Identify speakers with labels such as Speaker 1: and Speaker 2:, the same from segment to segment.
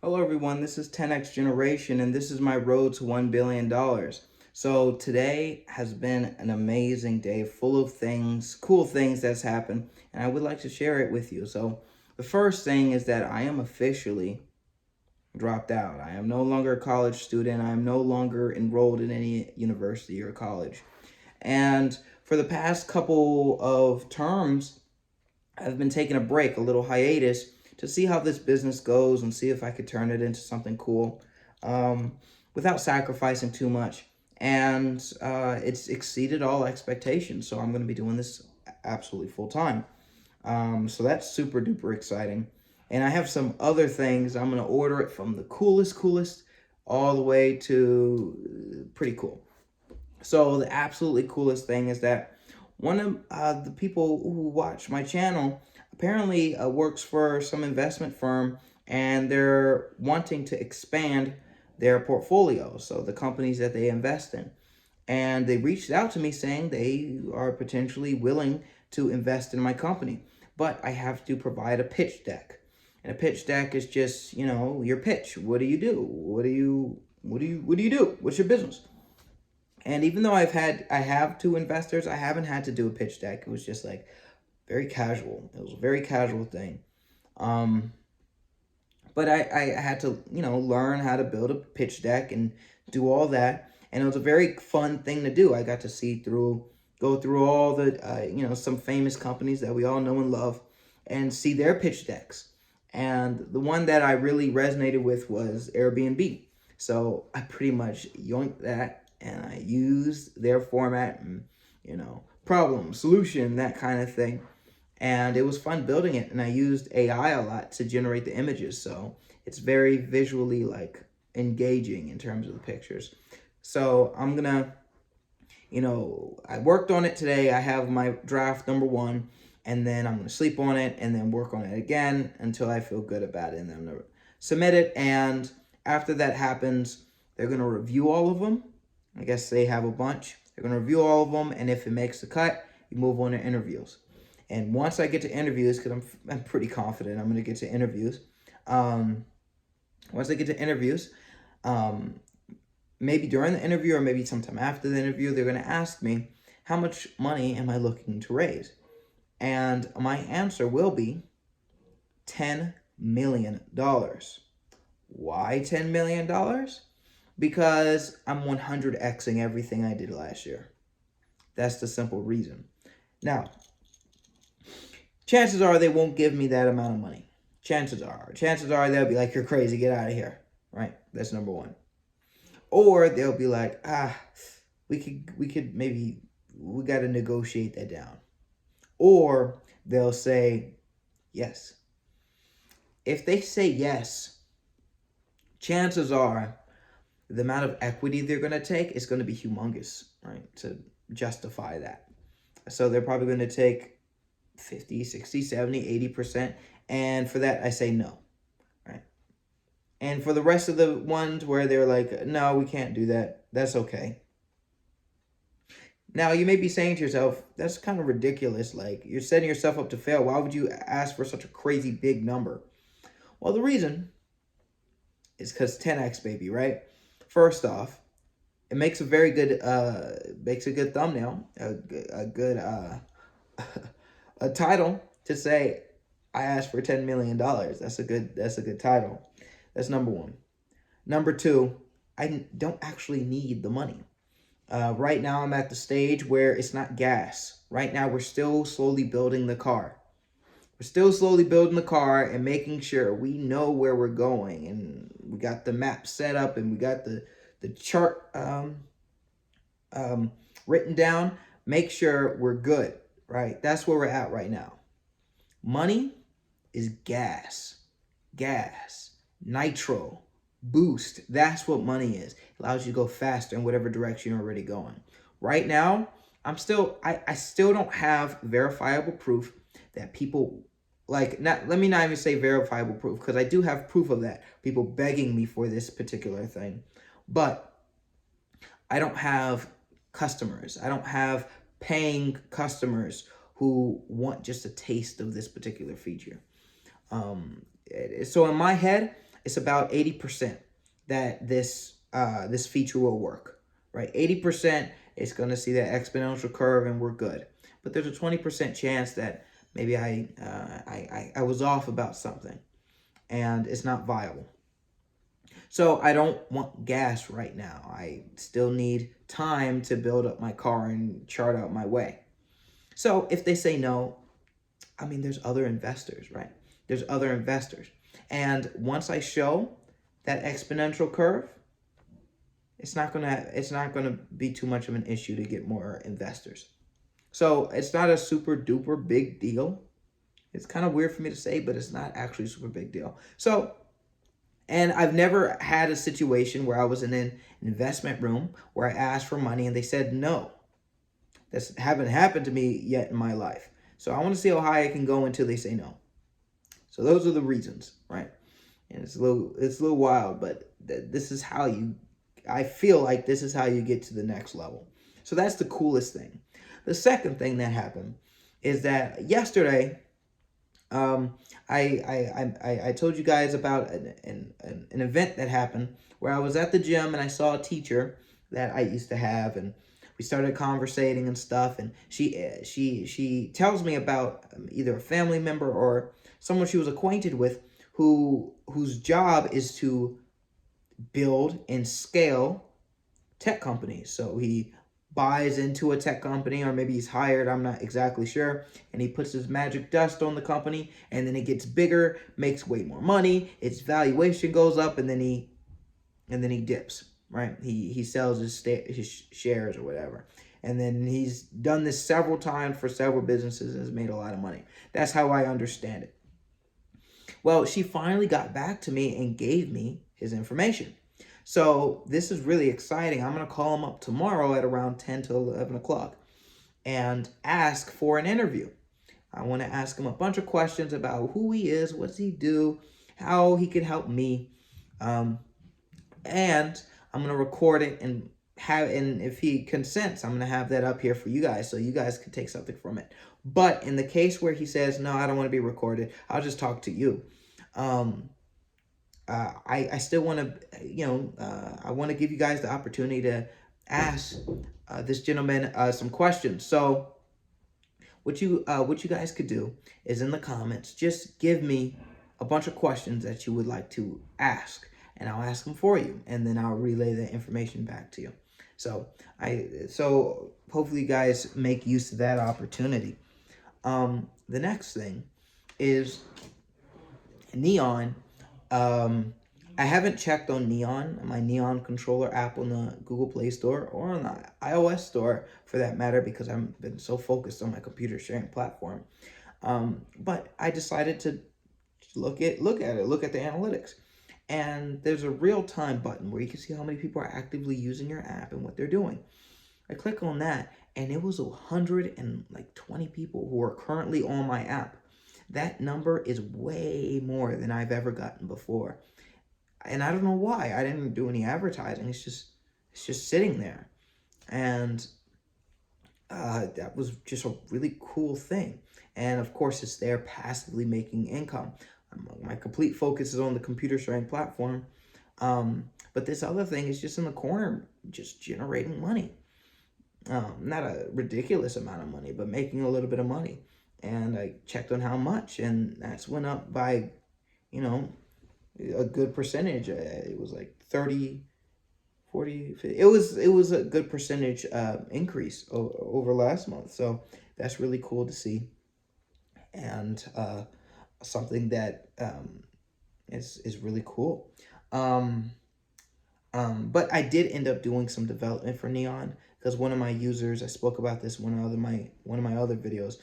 Speaker 1: Hello, everyone. This is 10X Generation, and this is my road to $1 billion. So, today has been an amazing day full of things, cool things that's happened, and I would like to share it with you. So, the first thing is that I am officially dropped out. I am no longer a college student. I am no longer enrolled in any university or college. And for the past couple of terms, I've been taking a break, a little hiatus, to see how this business goes and see if I could turn it into something cool um, without sacrificing too much. And it's exceeded all expectations. So I'm going to be doing this absolutely full time. So that's super duper exciting. And I have some other things. I'm going to order it from the coolest, all the way to pretty cool. So the absolutely coolest thing is that one of the people who watch my channel apparently works for some investment firm, and they're wanting to expand their portfolio, so the companies that they invest in. And they reached out to me saying they are potentially willing to invest in my company, but I have to provide a pitch deck. And a pitch deck is just, your pitch. What do you do? What do you do? What's your business? And even though I have two investors, I haven't had to do a pitch deck. It was just like very casual. It was a very casual thing. Um, but I had to, learn how to build a pitch deck and do all that. And it was a very fun thing to do. I got to go through all the, some famous companies that we all know and love and see their pitch decks. And the one that I really resonated with was Airbnb. So I pretty much yoinked that and I used their format and, problem, solution, that kind of thing. And it was fun building it, and I used AI a lot to generate the images, so it's very visually like engaging in terms of the pictures. So I'm gonna, I worked on it today. I have my draft number one, and then I'm gonna sleep on it and then work on it again until I feel good about it, and then I'm gonna submit it. And after that happens, they're gonna review all of them. I guess they have a bunch. They're gonna review all of them, and if it makes the cut, you move on to interviews. And once I get to interviews, because I'm pretty confident I'm going to get to interviews. Um, Once I get to interviews, um, maybe during the interview or maybe sometime after the interview, they're going to ask me, how much money am I looking to raise? And my answer will be $10 million. Why $10 million? Because I'm 100xing everything I did last year. That's the simple reason. Now, chances are they won't give me that amount of money. Chances are they'll be like, you're crazy, get out of here. Right? That's number one. Or they'll be like, we could maybe, we got to negotiate that down. Or they'll say yes. If they say yes, chances are the amount of equity they're going to take is going to be humongous, right? To justify that. So they're probably going to take 50, 60, 70, 80%. And for that, I say no, right? And for the rest of the ones where they're like, no, we can't do that, that's okay. Now, you may be saying to yourself, that's kind of ridiculous. Like, you're setting yourself up to fail. Why would you ask for such a crazy big number? Well, the reason is because 10x, baby, right? First off, it makes a very good, makes a good thumbnail, a good, a title to say, I asked for $10 million. That's a good title. That's number one. Number two, I don't actually need the money. Right now, I'm at the stage where it's not gas. Right now, we're still slowly building the car. We're still slowly building the car and making sure we know where we're going. And we got the map set up and we got the chart written down. Make sure we're good, right? That's where we're at right now. Money is gas, nitro, boost. That's what money is. It allows you to go faster in whatever direction you're already going. Right now, I still don't have verifiable proof that people like, not, let me not even say verifiable proof, because I do have proof of that. People begging me for this particular thing. But I don't have customers. I don't have paying customers who want just a taste of this particular feature. So in my head, it's about 80% that this feature will work, right? 80% it's going to see that exponential curve and we're good. But there's a 20% chance that maybe I was off about something and it's not viable. So I don't want gas right now. I still need time to build up my car and chart out my way. So if they say no, I mean, there's other investors, right? There's other investors. And once I show that exponential curve, it's not gonna be too much of an issue to get more investors. So it's not a super duper big deal. It's kind of weird for me to say, but it's not actually a super big deal. So, and I've never had a situation where I was in an investment room where I asked for money and they said no. That's haven't happened to me yet in my life. So I want to see how high I can go until they say no. So those are the reasons, right? And it's a little wild, but this is how I feel like this is how you get to the next level. So that's the coolest thing. The second thing that happened is that yesterday, I told you guys about an event that happened where I was at the gym and I saw a teacher that I used to have, and we started conversating and stuff, and she tells me about either a family member or someone she was acquainted with whose job is to build and scale tech companies. So he buys into a tech company, or maybe he's hired, I'm not exactly sure, and he puts his magic dust on the company, and then it gets bigger, makes way more money, its valuation goes up, and then he dips, right? He sells his shares or whatever. And then he's done this several times for several businesses and has made a lot of money. That's how I understand it. Well, she finally got back to me and gave me his information. So this is really exciting. I'm going to call him up tomorrow at around 10 to 11 o'clock and ask for an interview. I want to ask him a bunch of questions about who he is, what does he do, how he can help me. And I'm going to record it and if he consents, I'm going to have that up here for you guys so you guys can take something from it. But in the case where he says, no, I don't want to be recorded, I'll just talk to you. I still want to, I want to give you guys the opportunity to ask this gentleman some questions. So what you guys could do is in the comments, just give me a bunch of questions that you would like to ask, and I'll ask them for you, and then I'll relay the information back to you. So hopefully you guys make use of that opportunity. The next thing is Neon. I haven't checked on Neon, my Neon controller app on the Google Play Store or on the iOS store for that matter, because I've been so focused on my computer sharing platform. But I decided to look at the analytics. And there's a real-time button where you can see how many people are actively using your app and what they're doing. I click on that, and it was 120 people who are currently on my app. That number is way more than I've ever gotten before. And I don't know why. I didn't do any advertising. It's just sitting there. And that was just a really cool thing. And of course, it's there passively making income. My complete focus is on the computer sharing platform. But this other thing is just in the corner, just generating money. Not a ridiculous amount of money, but making a little bit of money. And I checked on how much, and that's went up by, a good percentage. It was like 30, 40, 50. It was a good percentage increase over last month. So that's really cool to see. And something that is really cool. But I did end up doing some development for Neon, because one of my users, I spoke about this in one of my other videos,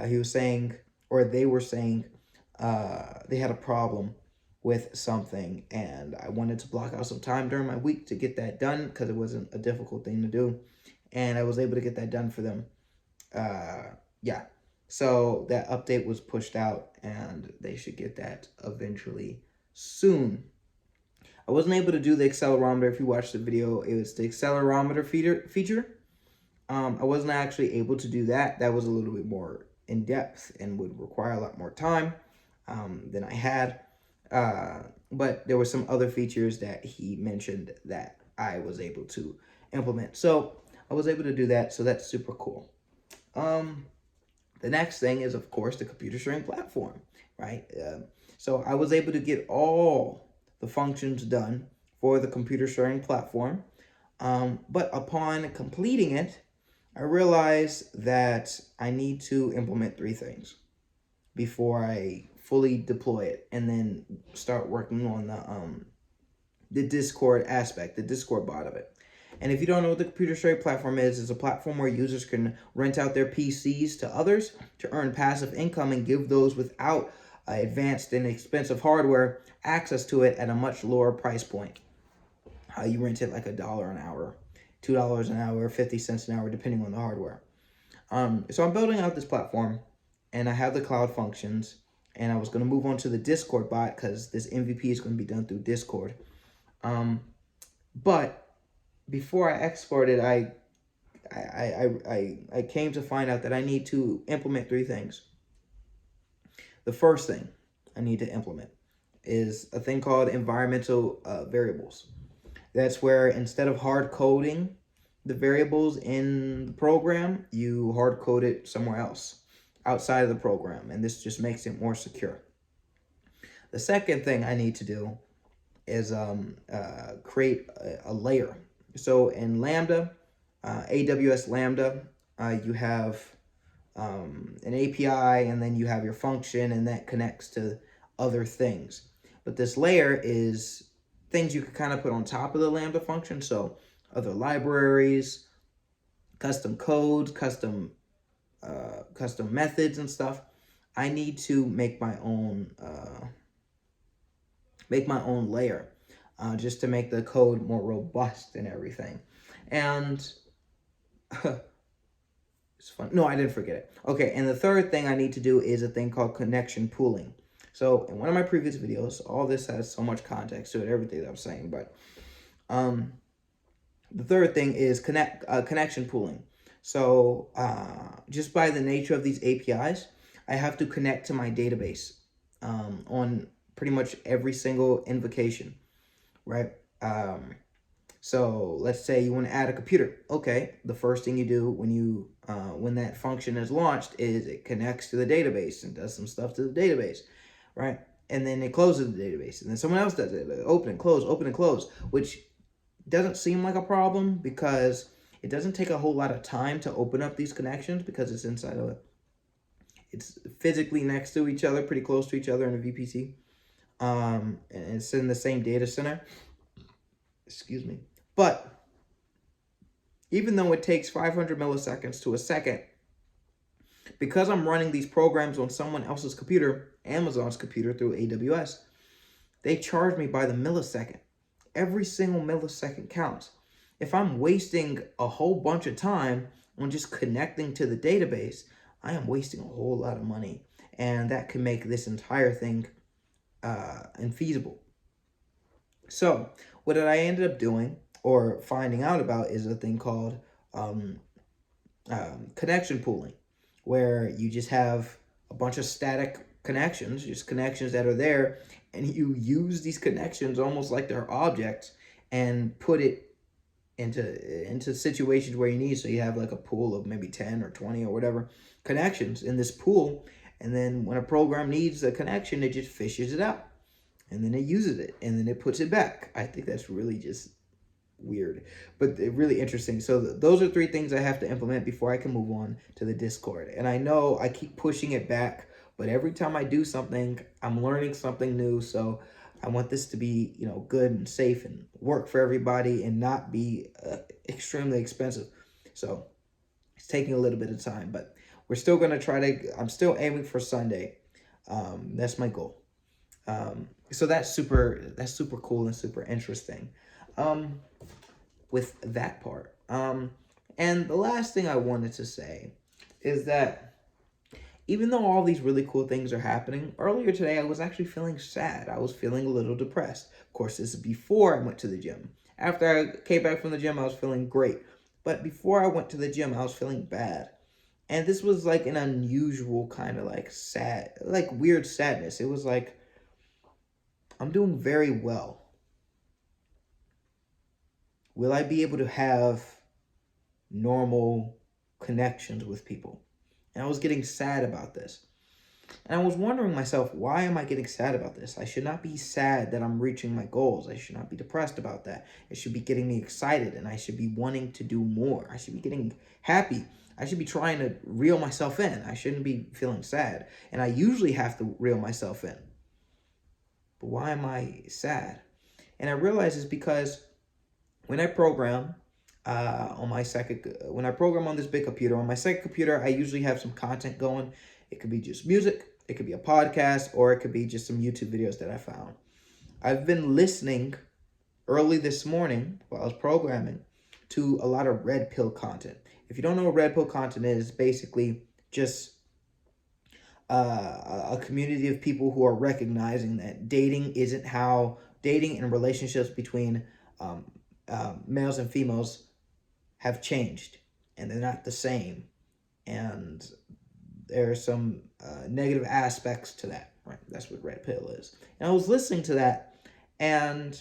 Speaker 1: he was saying, or they were saying, they had a problem with something, and I wanted to block out some time during my week to get that done, because it wasn't a difficult thing to do, and I was able to get that done for them. Yeah, so that update was pushed out, and they should get that eventually soon. I wasn't able to do the accelerometer. If you watched the video, it was the accelerometer feature. I wasn't actually able to do that. That was a little bit more in depth and would require a lot more time than I had. but there were some other features that he mentioned that I was able to implement. So I was able to do that. So that's super cool. The next thing is, of course, the computer sharing platform, right? So I was able to get all the functions done for the computer sharing platform. But upon completing it, I realized that I need to implement 3 things before I fully deploy it and then start working on the Discord aspect, the Discord bot of it. And if you don't know what the computer sharing platform is, it's a platform where users can rent out their PCs to others to earn passive income and give those without advanced and expensive hardware access to it at a much lower price point. You rent it like $1 an hour, $2 an hour, 50 cents an hour, depending on the hardware. So I'm building out this platform, and I have the cloud functions, and I was going to move on to the Discord bot because this MVP is going to be done through Discord. But before I exported, I came to find out that I need to implement 3 things. The first thing I need to implement is a thing called environmental variables. That's where instead of hard coding the variables in the program, you hard code it somewhere else outside of the program, and this just makes it more secure. The second thing I need to do is create a layer. So in Lambda, AWS Lambda, you have an API, and then you have your function, and that connects to other things. But this layer is things you can kind of put on top of the Lambda function. So other libraries, custom codes, custom methods and stuff. I need to make my own layer just to make the code more robust and everything. And it's fun. No, I didn't forget it. Okay, and the third thing I need to do is a thing called connection pooling. So in one of my previous videos, all this has so much context to it, everything that I'm saying, but the third thing is connection pooling. So just by the nature of these APIs, I have to connect to my database on pretty much every single invocation, right? So let's say you want to add a computer. Okay, the first thing you do when that function is launched is it connects to the database and does some stuff to the database, right? And then it closes the database, and then someone else does it. Open and close, which doesn't seem like a problem because it doesn't take a whole lot of time to open up these connections because it's inside of it. It's physically next to each other, pretty close to each other in a VPC. And it's in the same data center. Excuse me. But even though it takes 500 milliseconds to a second, because I'm running these programs on someone else's computer, Amazon's computer through AWS, they charge me by the millisecond. Every single millisecond counts. If I'm wasting a whole bunch of time on just connecting to the database, I am wasting a whole lot of money. And that can make this entire thing infeasible. So what I ended up doing or finding out about is a thing called connection pooling, where you just have a bunch of static connections, just connections that are there, and you use these connections almost like they're objects and put it into situations where you need. So you have like a pool of maybe 10 or 20 or whatever connections in this pool, and then when a program needs a connection, it just fishes it out, and then it uses it, and then it puts it back. I think that's really just weird, but really interesting. So those are 3 things I have to implement before I can move on to the Discord. And I know I keep pushing it back, but every time I do something, I'm learning something new. So I want this to be, good and safe and work for everybody and not be extremely expensive. So it's taking a little bit of time, but we're still going to I'm still aiming for Sunday. That's my goal. So that's super cool and super interesting. With that part. And the last thing I wanted to say is that even though all these really cool things are happening, earlier today I was actually feeling sad. I was feeling a little depressed. Of course, this is before I went to the gym. After I came back from the gym, I was feeling great. But before I went to the gym, I was feeling bad. And this was like an unusual kind of like sad, like weird sadness. It was like, I'm doing very well. Will I be able to have normal connections with people? And I was getting sad about this. And I was wondering myself, why am I getting sad about this? I should not be sad that I'm reaching my goals. I should not be depressed about that. It should be getting me excited, and I should be wanting to do more. I should be getting happy. I should be trying to reel myself in. I shouldn't be feeling sad. And I usually have to reel myself in. But why am I sad? And I realize it's because when I program when I program on this big computer, on my second computer, I usually have some content going. It could be just music, it could be a podcast, or it could be just some YouTube videos that I found. I've been listening early this morning while I was programming to a lot of red pill content. If you don't know what red pill content is, basically just a community of people who are recognizing that dating and relationships between males and females have changed, and they're not the same, and there are some negative aspects to that, right? That's what red pill is. And I was listening to that, and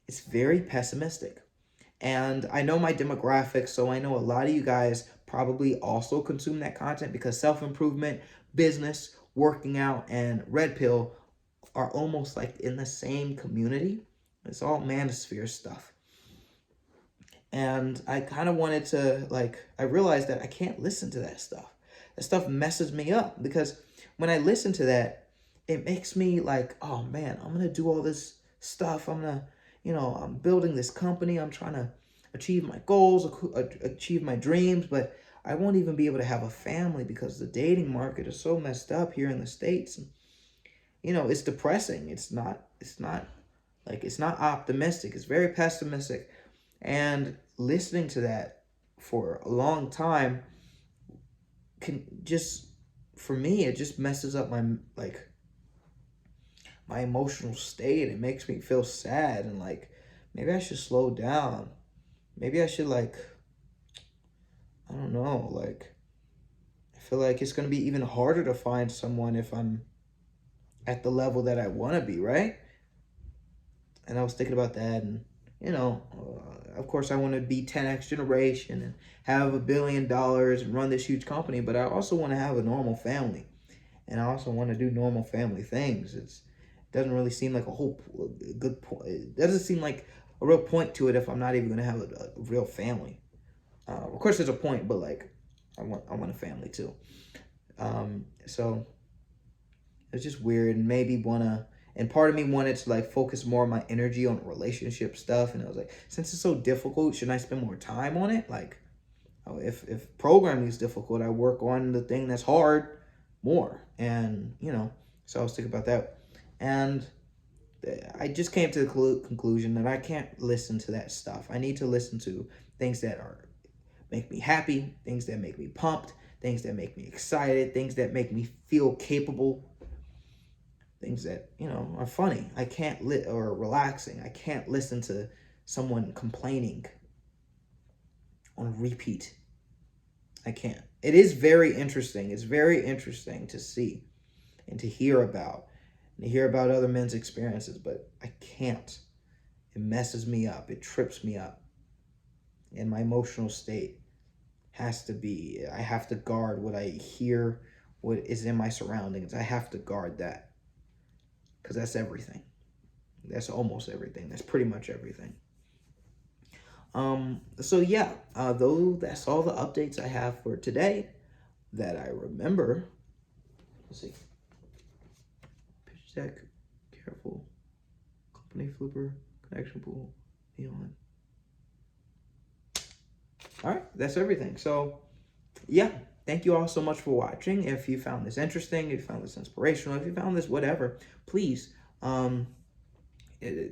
Speaker 1: it's very pessimistic. And I know my demographics, so I know a lot of you guys probably also consume that content, because self-improvement, business, working out, and red pill are almost like in the same community. It's all manosphere stuff. And I kind of wanted to, I realized that I can't listen to that stuff. That stuff messes me up, because when I listen to that, it makes me like, oh man, I'm going to do all this stuff. I'm building this company. I'm trying to achieve my goals, achieve my dreams, but I won't even be able to have a family because the dating market is so messed up here in the States. And, it's depressing. It's not optimistic. It's very pessimistic. And listening to that for a long time for me, it just messes up my emotional state. It makes me feel sad, and maybe I should slow down. Maybe I should I don't know, I feel like it's going to be even harder to find someone if I'm at the level that I want to be, right? And I was thinking about that, and of course I want to be 10x generation and have $1 billion and run this huge company, but I also want to have a normal family, and I also want to do normal family things. It doesn't really seem like a good point. It doesn't seem like a real point to it if I'm not even going to have a real family. Of course there's a point, but I want a family too. So it's just weird, and and part of me wanted to focus more of my energy on relationship stuff. And I was like, since it's so difficult, shouldn't I spend more time on it? If programming is difficult, I work on the thing that's hard more. And, so I was thinking about that. And I just came to the conclusion that I can't listen to that stuff. I need to listen to things that make me happy, things that make me pumped, things that make me excited, things that make me feel capable, things that, are funny. I can't or relaxing. I can't listen to someone complaining on repeat. I can't. It is very interesting. It's very interesting to see and to hear about other men's experiences, but I can't. It messes me up. It trips me up. And my emotional state I have to guard what I hear, what is in my surroundings. I have to guard that. Because that's everything. That's almost everything. That's pretty much everything. So yeah, though that's all the updates I have for today that I remember. Let's see. Pitch deck, careful, company flipper, connection pool, neon. All right, that's everything. So yeah, thank you all so much for watching. If you found this interesting, if you found this inspirational, if you found this whatever, please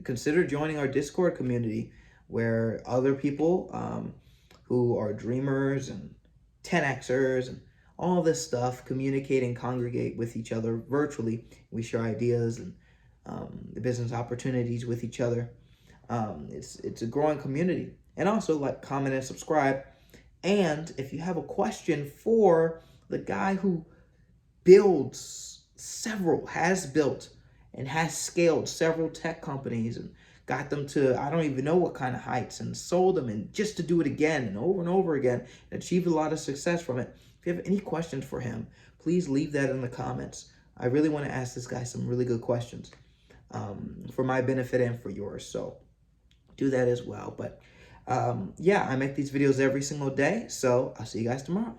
Speaker 1: consider joining our Discord community, where other people who are dreamers and 10xers and all this stuff communicate and congregate with each other virtually. We share ideas and the business opportunities with each other. It's a growing community. And also comment, and subscribe. And if you have a question for the guy who has built and has scaled several tech companies and got them to, I don't even know what kind of heights, and sold them, and just to do it again and over again, and achieved a lot of success from it. If you have any questions for him, please leave that in the comments. I really want to ask this guy some really good questions for my benefit and for yours. So do that as well. But yeah, I make these videos every single day. So I'll see you guys tomorrow.